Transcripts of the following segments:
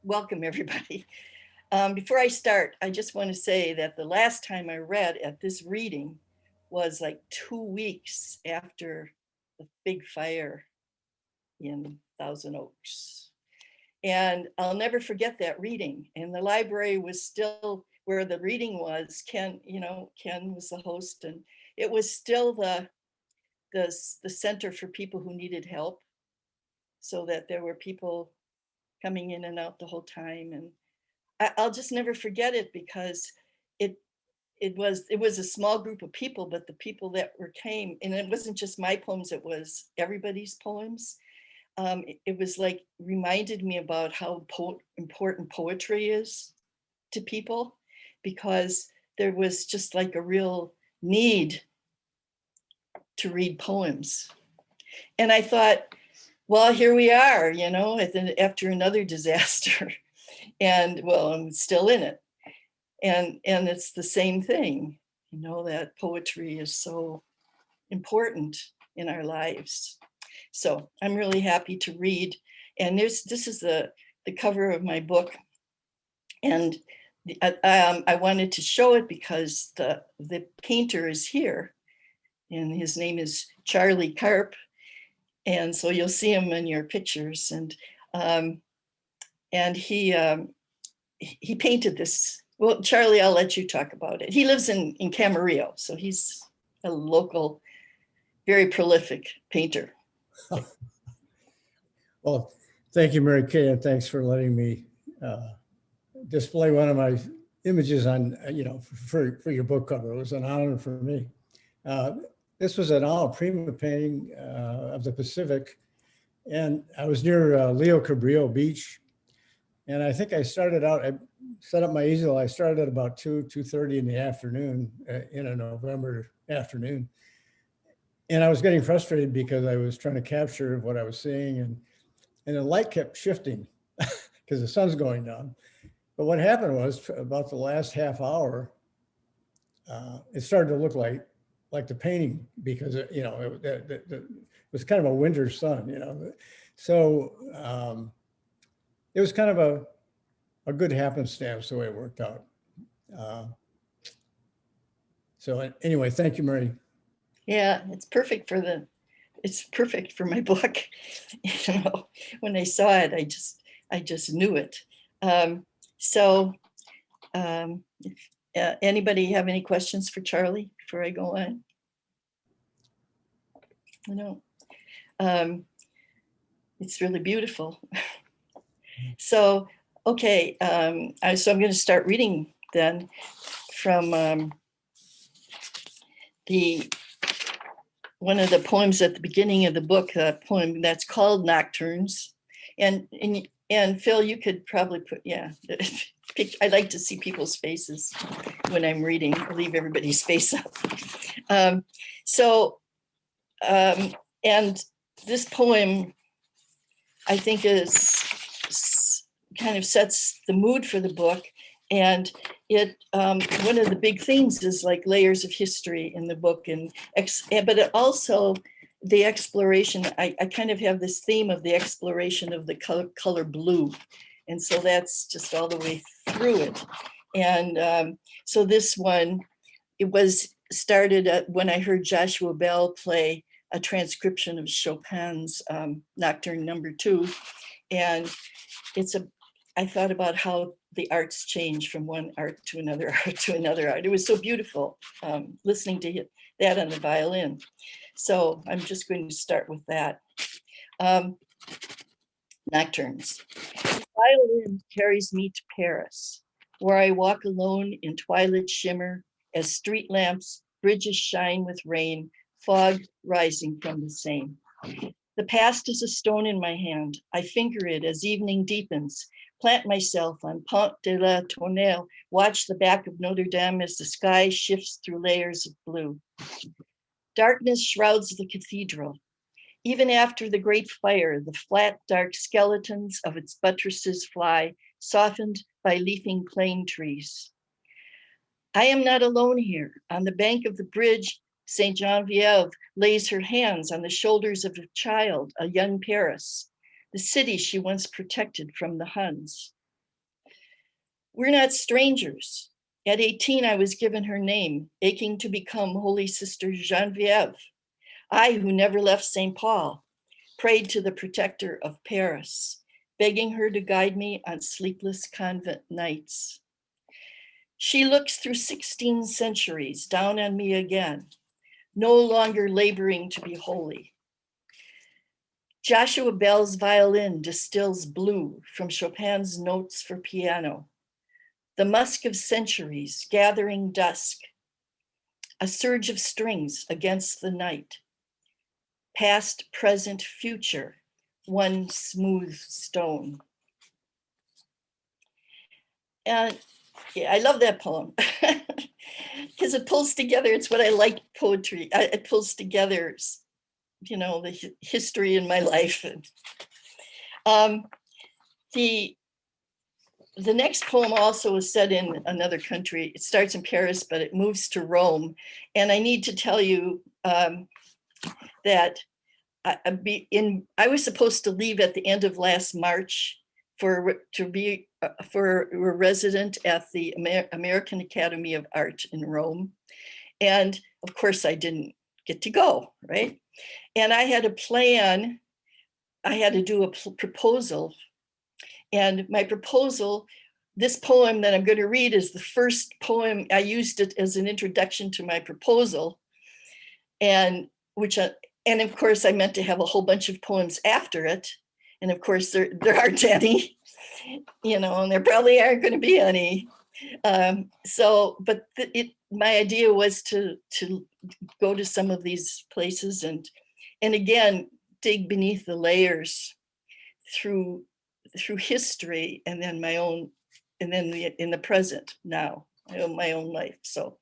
welcome everybody. Before I start, I just want to say that the last time I read at this reading was like 2 weeks after the big fire in Thousand Oaks. And I'll never forget that reading. And the library was still where the reading was. Ken was the host, and it was still the center for people who needed help, so that there were people coming in and out the whole time. And I'll just never forget it because it it was a small group of people, but the people that came, and it wasn't just my poems, it was everybody's poems. It was like reminded me about how important poetry is to people, because there was just like a real need to read poems. And I thought, well, here we are, after another disaster. And well, I'm still in it. And it's the same thing, that poetry is so important in our lives. So I'm really happy to read. And this is the cover of my book. And I wanted to show it because the painter is here, and his name is Charlie Karp. And so you'll see him in your pictures. And he painted this. Well, Charlie, I'll let you talk about it. He lives in Camarillo, so he's a local, very prolific painter. Well, thank you, Mary Kay, and thanks for letting me display one of my images on, for your book cover. It was an honor for me. This was an alla prima painting of the Pacific, and I was near Leo Cabrillo Beach. And I think I started out, I set up my easel, I started at about 2:30 in the afternoon, in a November afternoon. And I was getting frustrated because I was trying to capture what I was seeing, and the light kept shifting because the sun's going down. But what happened was, about the last half hour, it started to look like the painting, because it was kind of a winter sun, So it was kind of a good happenstance the way it worked out. So anyway, thank you, Mary. Yeah, it's perfect for my book. When I saw it, I just knew it. Anybody have any questions for Charlie before I go on? It's really beautiful. So, okay, so I'm going to start reading then from one of the poems at the beginning of the book, a poem that's called Nocturnes. And Phil, you could probably put, I like to see people's faces when I'm reading. I leave everybody's face up. And this poem, I think, is kind of sets the mood for the book. And it one of the big themes is like layers of history in the book, but it also the exploration. I kind of have this theme of the exploration of the color blue, and so that's just all the way through it. And so this one, it was started when I heard Joshua Bell play a transcription of Chopin's Nocturne No. 2, and I thought about how the arts change from one art to another art to another art. It was so beautiful listening to that on the violin. So I'm just going to start with that. Nocturnes. The violin carries me to Paris, where I walk alone in twilight shimmer as street lamps, bridges shine with rain, fog rising from the Seine. The past is a stone in my hand. I finger it as evening deepens, plant myself on Pont de la Tournelle, watch the back of Notre Dame as the sky shifts through layers of blue. Darkness shrouds the cathedral. Even after the great fire, the flat, dark skeletons of its buttresses fly, softened by leafing plane trees. I am not alone here. On the bank of the bridge, Saint Geneviève lays her hands on the shoulders of a child, a young Paris, the city she once protected from the Huns. We're not strangers. At 18, I was given her name, aching to become Holy Sister Geneviève. I, who never left St. Paul, prayed to the protector of Paris, begging her to guide me on sleepless convent nights. She looks through 16 centuries down on me again, no longer laboring to be holy. Joshua Bell's violin distills blue from Chopin's notes for piano. The musk of centuries gathering dusk, a surge of strings against the night. Past, present, future, one smooth stone. And yeah, I love that poem because it pulls together, it's what I like poetry. It pulls together, you know, the history in my life. The next poem also is set in another country. It starts in Paris, but it moves to Rome. And I need to tell you that I was supposed to leave at the end of last March to be a resident at the American Academy of Art in Rome. And of course I didn't get to go, right? And I had a plan, I had to do a proposal. And my proposal, this poem that I'm going to read is the first poem. I used it as an introduction to my proposal. And of course I meant to have a whole bunch of poems after it. And of course there aren't any, you know, and there probably aren't going to be any. My idea was to go to some of these places and again, dig beneath the layers through history and then my own, and then in the present now, my own life. So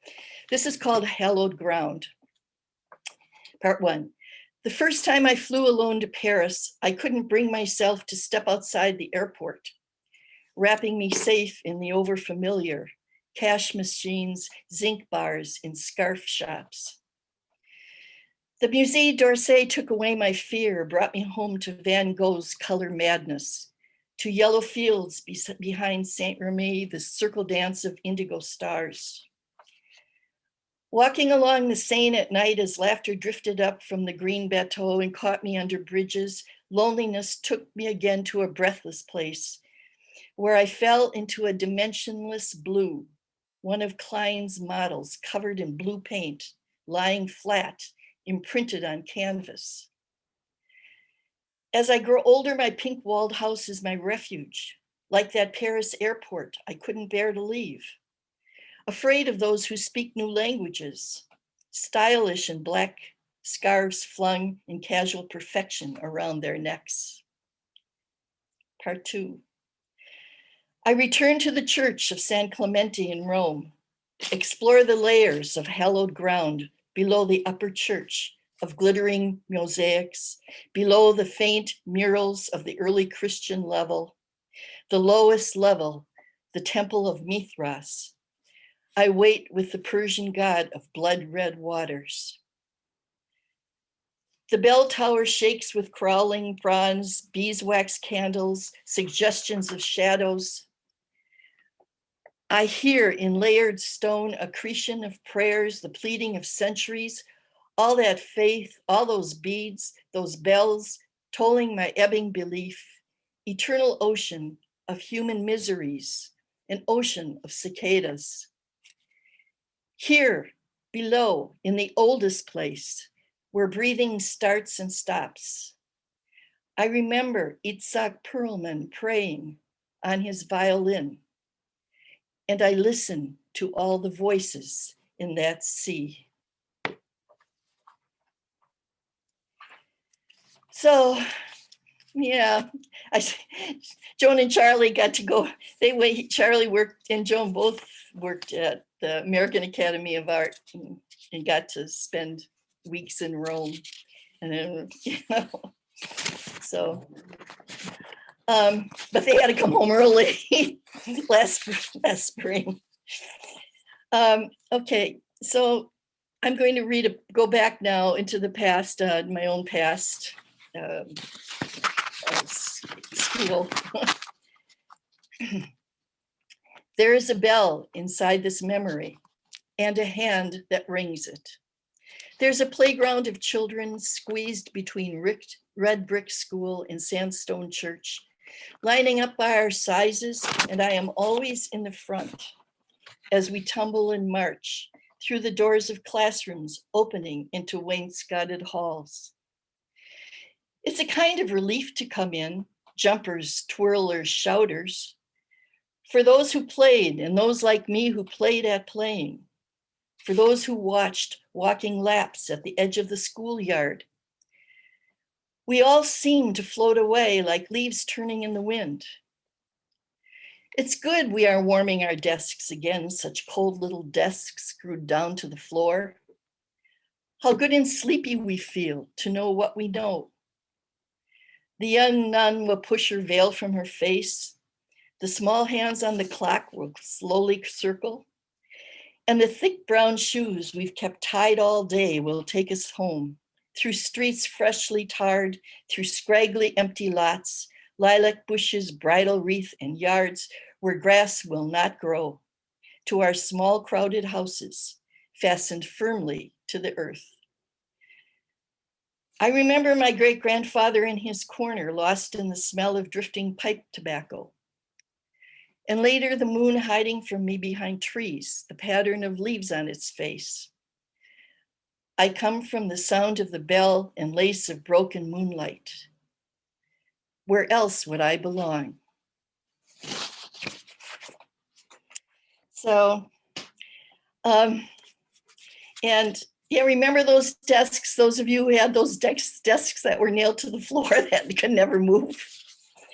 this is called Hallowed Ground. Part 1. The first time I flew alone to Paris, I couldn't bring myself to step outside the airport, wrapping me safe in the overfamiliar, cash machines, zinc bars, and scarf shops. The Musée d'Orsay took away my fear, brought me home to Van Gogh's color madness, to yellow fields behind Saint-Remy, the circle dance of indigo stars. Walking along the Seine at night as laughter drifted up from the green bateau and caught me under bridges, loneliness took me again to a breathless place where I fell into a dimensionless blue, one of Klein's models covered in blue paint, lying flat, imprinted on canvas. As I grow older, my pink-walled house is my refuge. Like that Paris airport, I couldn't bear to leave. Afraid of those who speak new languages, stylish in black scarves flung in casual perfection around their necks. Part 2. I return to the church of San Clemente in Rome, explore the layers of hallowed ground below the upper church of glittering mosaics, below the faint murals of the early Christian level, the lowest level, the temple of Mithras. I wait with the Persian god of blood-red waters. The bell tower shakes with crawling bronze, beeswax candles, suggestions of shadows. I hear in layered stone accretion of prayers, the pleading of centuries, all that faith, all those beads, those bells, tolling my ebbing belief, eternal ocean of human miseries, an ocean of cicadas. Here, below, in the oldest place, where breathing starts and stops, I remember Itzhak Perlman praying on his violin, and I listen to all the voices in that sea. So, yeah, Joan and Charlie got to go. Charlie worked and Joan both worked at the American Academy of Art and got to spend weeks in Rome. And then, you know, so, but they had to come home early last spring. Okay, so I'm going to go back now into the past, my own past. School. There is a bell inside this memory and a hand that rings it. There's a playground of children squeezed between red brick school and sandstone church, lining up by our sizes, and I am always in the front as we tumble and march through the doors of classrooms opening into wainscoted halls. It's a kind of relief to come in, jumpers, twirlers, shouters, for those who played and those like me who played at playing, for those who watched walking laps at the edge of the schoolyard. We all seem to float away like leaves turning in the wind. It's good we are warming our desks again, such cold little desks screwed down to the floor. How good and sleepy we feel to know what we know. The young nun will push her veil from her face. The small hands on the clock will slowly circle. And the thick brown shoes we've kept tied all day will take us home, through streets freshly tarred, through scraggly empty lots, lilac bushes, bridal wreath, and yards where grass will not grow, to our small crowded houses, fastened firmly to the earth. I remember my great-grandfather in his corner, lost in the smell of drifting pipe tobacco. And later the moon hiding from me behind trees, the pattern of leaves on its face. I come from the sound of the bell and lace of broken moonlight. Where else would I belong? So, and yeah, remember those desks, those of you who had those desks that were nailed to the floor that could never move,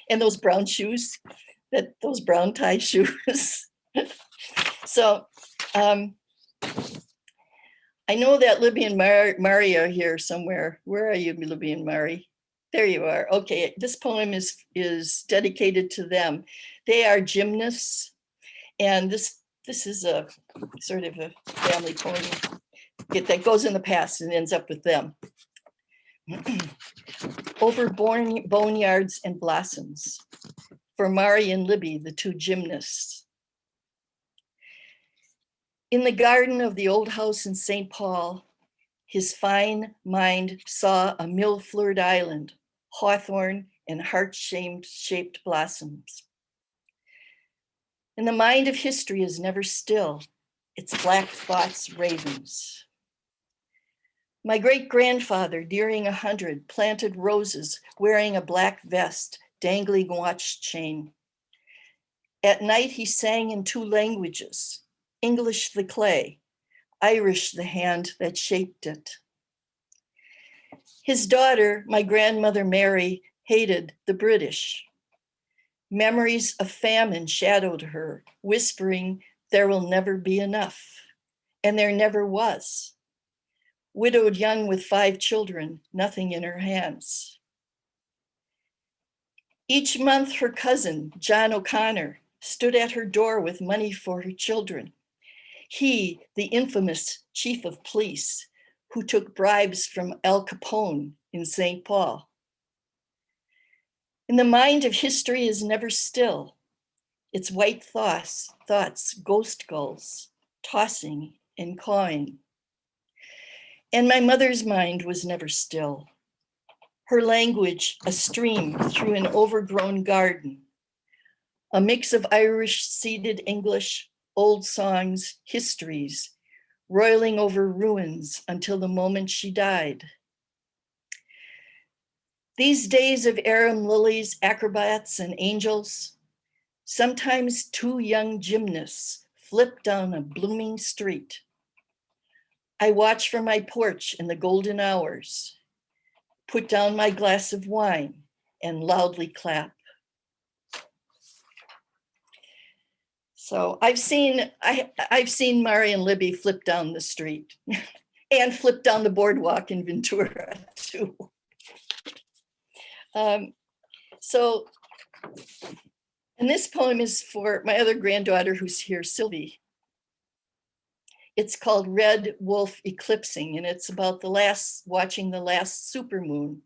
and those brown shoes, those brown tie shoes. So I know that Libby and Mari are here somewhere. Where are you, Libby and Mari? There you are. Okay, this poem is dedicated to them. They are gymnasts, and this is a sort of a family poem that goes in the past and ends up with them. Over boneyards and blossoms, for Mari and Libby, the two gymnasts. In the garden of the old house in St. Paul, his fine mind saw a mill-fleured island, hawthorn and heart-shaped blossoms. And the mind of history is never still, its black thoughts ravens. My great-grandfather, nearing 100, planted roses, wearing a black vest, dangling watch chain. At night, he sang in 2 languages, English the clay, Irish the hand that shaped it. His daughter, my grandmother Mary, hated the British. Memories of famine shadowed her, whispering, there will never be enough. And there never was. Widowed young with 5 children, nothing in her hands. Each month, her cousin, John O'Connor, stood at her door with money for her children. He, the infamous chief of police, who took bribes from Al Capone in St. Paul. And the mind of history is never still. Its white thoughts, ghost gulls, tossing and cawing. And my mother's mind was never still. Her language, a stream through an overgrown garden. A mix of Irish seeded English, old songs, histories, roiling over ruins until the moment she died. These days of arum lilies, acrobats, and angels, sometimes 2 young gymnasts flip down a blooming street. I watch from my porch in the golden hours, put down my glass of wine and loudly clap. So I've seen Mari and Libby flip down the street and flip down the boardwalk in Ventura too. And this poem is for my other granddaughter who's here, Sylvie. It's called Red Wolf Eclipsing, and it's about watching the last supermoon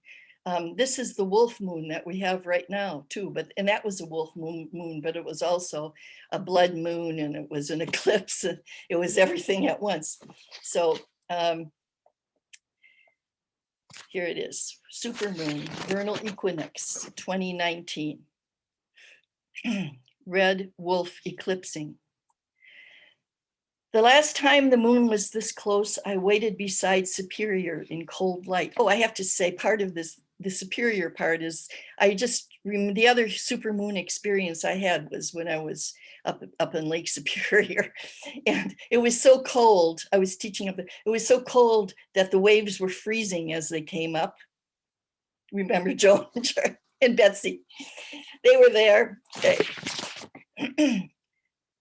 This is the wolf moon that we have right now too, and that was a wolf moon, but it was also a blood moon, and it was an eclipse. And it was everything at once. So here it is, supermoon, vernal equinox, 2019. Red wolf eclipsing. The last time the moon was this close, I waited beside Superior in cold light. Oh, I have to say, part of this, the Superior part is, the other supermoon experience I had was when I was up in Lake Superior. And it was so cold, I was teaching up, it was so cold that the waves were freezing as they came up. Remember Joan and Betsy? They were there. Okay.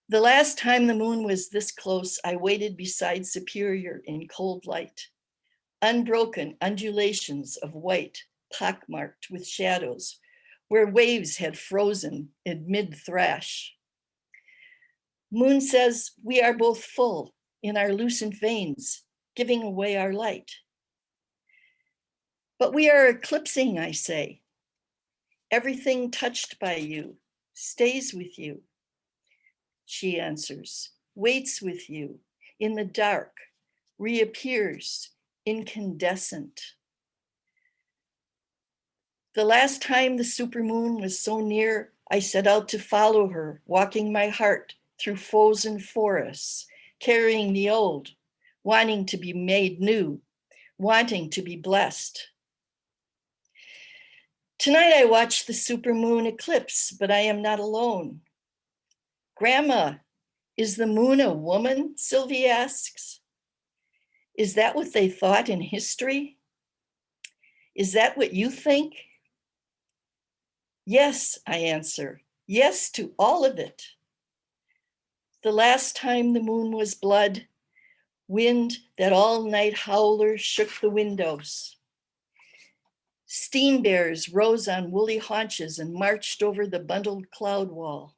The last time the moon was this close, I waited beside Superior in cold light. Unbroken undulations of white, pockmarked with shadows, where waves had frozen in mid-thrash. Moon says we are both full in our lucent veins, giving away our light. But we are eclipsing, I say. Everything touched by you stays with you. She answers, waits with you in the dark, reappears incandescent. The last time the supermoon was so near, I set out to follow her, walking my heart through frozen forests, carrying the old, wanting to be made new, wanting to be blessed. Tonight I watched the supermoon eclipse, but I am not alone. Grandma, is the moon a woman? Sylvie asks. Is that what they thought in history? Is that what you think? Yes, I answer. Yes to all of it. The last time the moon was blood, wind that all-night howler shook the windows. Steam bears rose on woolly haunches and marched over the bundled cloud wall.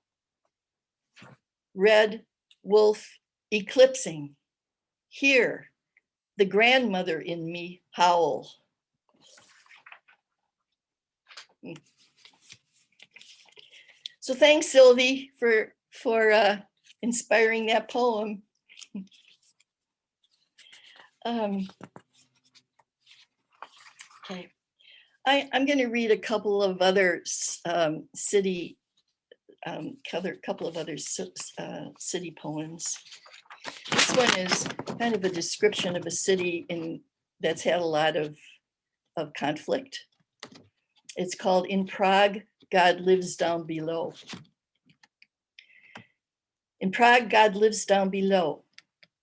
Red wolf eclipsing. Hear the grandmother in me howl. So thanks, Sylvie, for inspiring that poem. Okay, I'm going to read a couple of other city poems. This one is kind of a description of a city that's had a lot of conflict. It's called In Prague, God Lives Down Below. In Prague, God lives down below.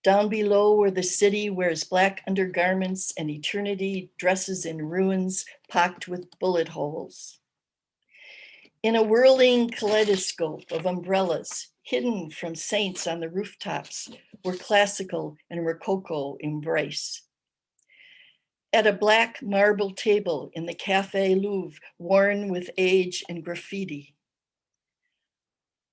Down below where the city wears black undergarments and eternity dresses in ruins pocked with bullet holes. In a whirling kaleidoscope of umbrellas, hidden from saints on the rooftops, where classical and rococo embrace. At a black marble table in the Café Louvre, worn with age and graffiti.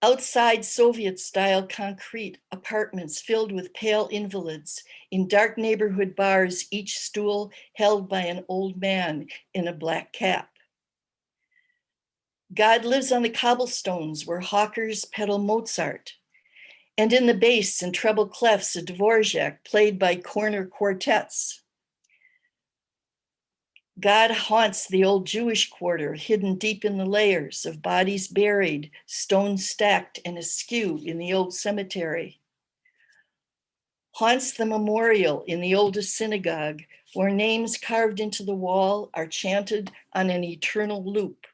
Outside Soviet-style concrete apartments filled with pale invalids in dark neighborhood bars, each stool held by an old man in a black cap. God lives on the cobblestones where hawkers peddle Mozart, and in the bass and treble clefs of Dvorak played by corner quartets. God haunts the old Jewish quarter, hidden deep in the layers of bodies buried, stones stacked and askew in the old cemetery. Haunts the memorial in the oldest synagogue, where names carved into the wall are chanted on an eternal loop,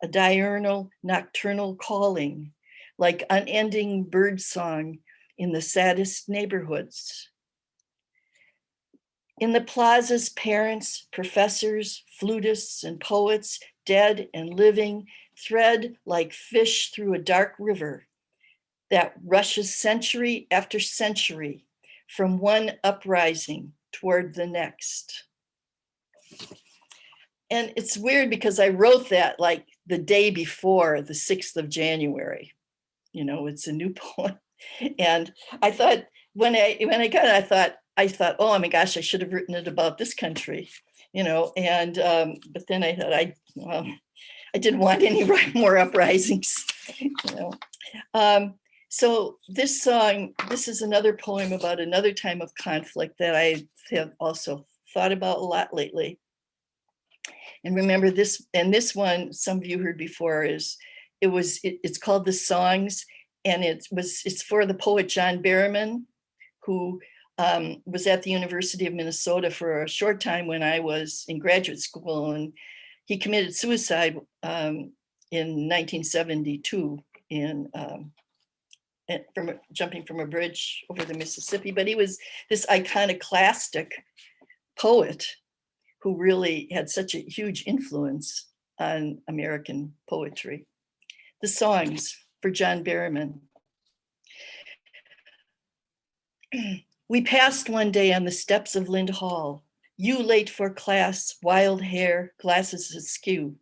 a diurnal, nocturnal calling, like unending birdsong in the saddest neighborhoods. In the plaza's parents, professors, flutists, and poets, dead and living, thread like fish through a dark river that rushes century after century from one uprising toward the next. And it's weird because I wrote that like the day before the 6th of January. You know, it's a new poem. And I thought, when I got it, I thought, oh my gosh, I should have written it about this country. you know, and but then I thought I didn't want any more uprisings, you know. So this song, this is another poem about another time of conflict that I have also thought about a lot lately. And remember this, and this one, some of you heard before, it's called The Songs, and it's for the poet John Berryman, who was at the University of Minnesota for a short time when I was in graduate school, and he committed suicide in 1972 from jumping from a bridge over the Mississippi. But he was this iconoclastic poet who really had such a huge influence on American poetry. The Songs for John Berryman. We passed one day on the steps of Lind Hall, you late for class, wild hair, glasses askew.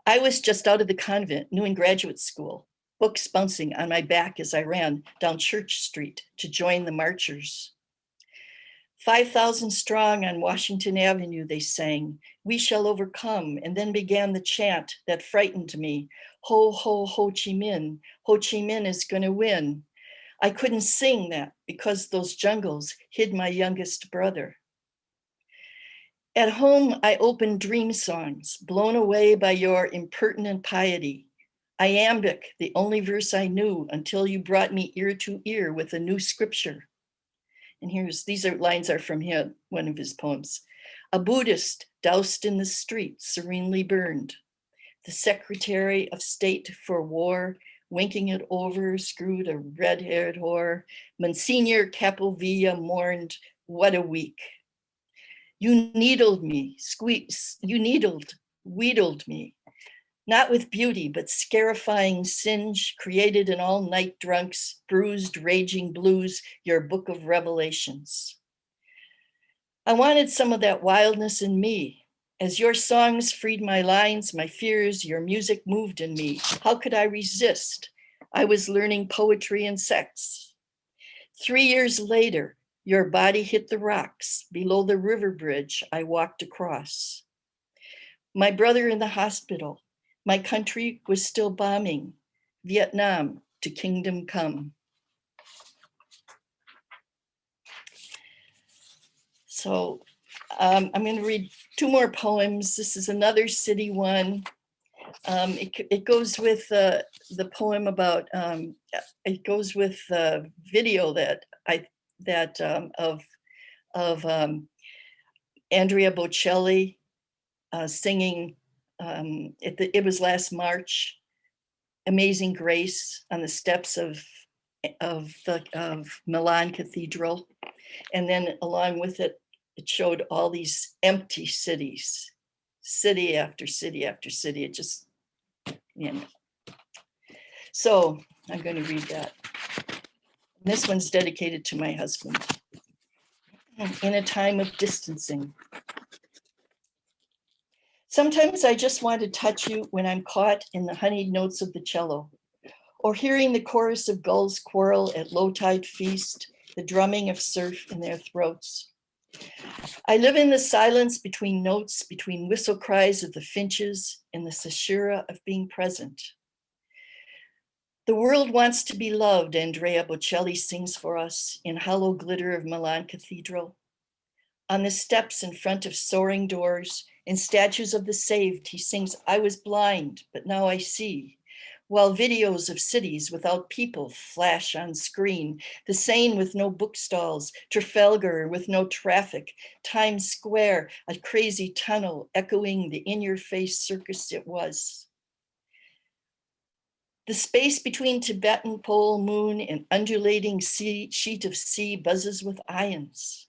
I was just out of the convent, new in graduate school, books bouncing on my back as I ran down Church Street to join the marchers. 5,000 strong on Washington Avenue, they sang, we shall overcome, and then began the chant that frightened me. Ho, ho, Ho Chi Minh is gonna win. I couldn't sing that because those jungles hid my youngest brother. At home, I opened dream songs, blown away by your impertinent piety. Iambic, the only verse I knew until you brought me ear to ear with a new scripture. And lines are from him, one of his poems. A Buddhist doused in the street, serenely burned. The Secretary of State for War, winking it over, screwed a red-haired whore. Monsignor Capovilla mourned, what a week. You needled me, wheedled me, not with beauty, but scarifying singe, created in all night drunks, bruised, raging blues, your book of revelations. I wanted some of that wildness in me. As your songs freed my lines, my fears, your music moved in me. How could I resist? I was learning poetry and sex. 3 years later, your body hit the rocks below the river bridge I walked across. My brother in the hospital, my country was still bombing. Vietnam to kingdom come. So I'm going to read 2 more poems. This is another city one. It goes with the poem about. It goes with the video of Andrea Bocelli singing. It was last March. Amazing Grace on the steps of Milan Cathedral, and then along with it, it showed all these empty cities, city after city after city. It just, you know. So I'm going to read that. This one's dedicated to my husband. In a time of distancing. Sometimes I just want to touch you when I'm caught in the honeyed notes of the cello, or hearing the chorus of gulls quarrel at low tide feast, the drumming of surf in their throats. I live in the silence between notes, between whistle cries of the finches and the sashira of being present. The world wants to be loved, Andrea Bocelli sings for us in hollow glitter of Milan Cathedral. On the steps in front of soaring doors and statues of the saved, he sings, I was blind, but now I see. While videos of cities without people flash on screen, the Seine with no bookstalls, Trafalgar with no traffic, Times Square, a crazy tunnel echoing the in-your-face circus it was. The space between Tibetan pole moon and undulating sheet of sea buzzes with ions.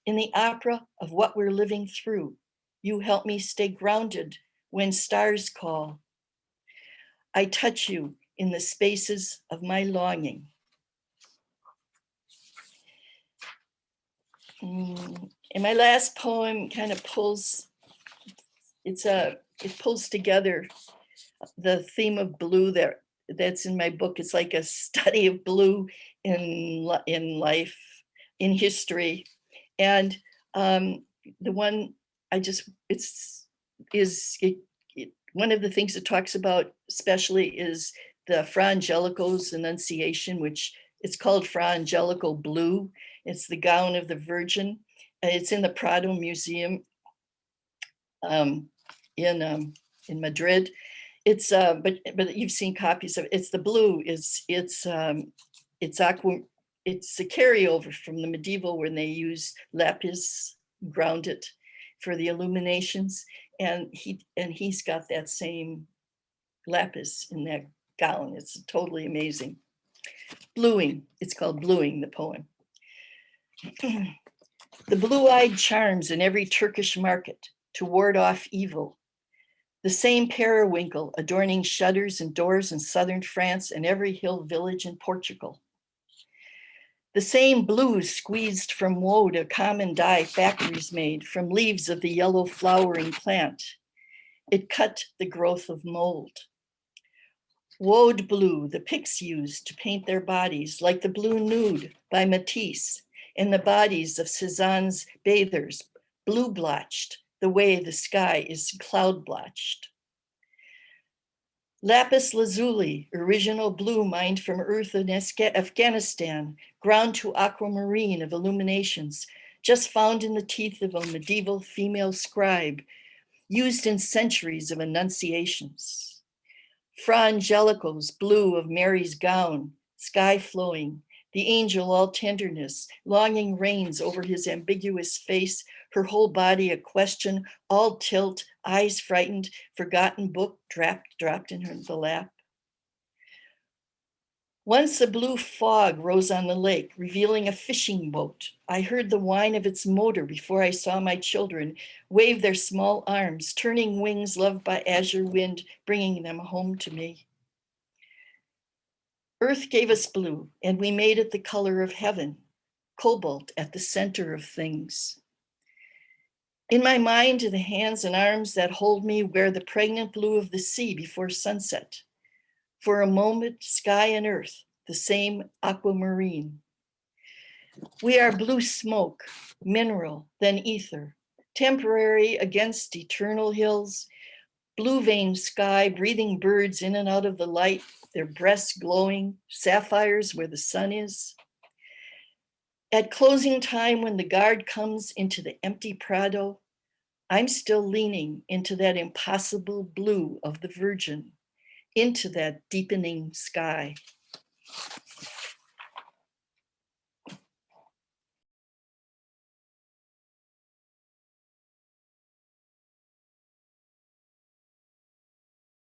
In the opera of what we're living through, you help me stay grounded when stars call. I touch you in the spaces of my longing. And my last poem kind of pulls together the theme of blue that's in my book. It's like a study of blue in life, in history. And the one one of the things it talks about especially is the Fra Angelico's Annunciation, which it's called Fra Angelico Blue. It's the gown of the Virgin. It's in the Prado Museum in Madrid. It's but you've seen copies of it. It's the blue. It's aqua. It's a carryover from the medieval when they used lapis, ground it for the illuminations, and he's got that same lapis in that gown. It's totally amazing. Bluing. It's called Bluing, the poem. The blue-eyed charms in every Turkish market to ward off evil. The same periwinkle adorning shutters and doors in southern France and every hill village in Portugal. The same blues squeezed from woad a common dye factories made from leaves of the yellow flowering plant. It cut the growth of mold. Woad blue the Picts used to paint their bodies, like the blue nude by Matisse, and the bodies of Cézanne's bathers, blue blotched, the way the sky is cloud blotched. Lapis lazuli, original blue mined from earth in Afghanistan, ground to aquamarine of illuminations, just found in the teeth of a medieval female scribe, used in centuries of annunciations. Fra Angelico's blue of Mary's gown, sky flowing, the angel all tenderness, longing reigns over his ambiguous face, her whole body a question, all tilt, eyes frightened, forgotten book dropped in the lap. Once a blue fog rose on the lake, revealing a fishing boat. I heard the whine of its motor before I saw my children wave their small arms, turning wings loved by azure wind, bringing them home to me. Earth gave us blue, and we made it the color of heaven, cobalt at the center of things. In my mind, the hands and arms that hold me wear the pregnant blue of the sea before sunset. For a moment, sky and earth, the same aquamarine. We are blue smoke, mineral, then ether, temporary against eternal hills, blue veined sky, breathing birds in and out of the light, their breasts glowing, sapphires where the sun is. At closing time, when the guard comes into the empty Prado, I'm still leaning into that impossible blue of the Virgin, into that deepening sky.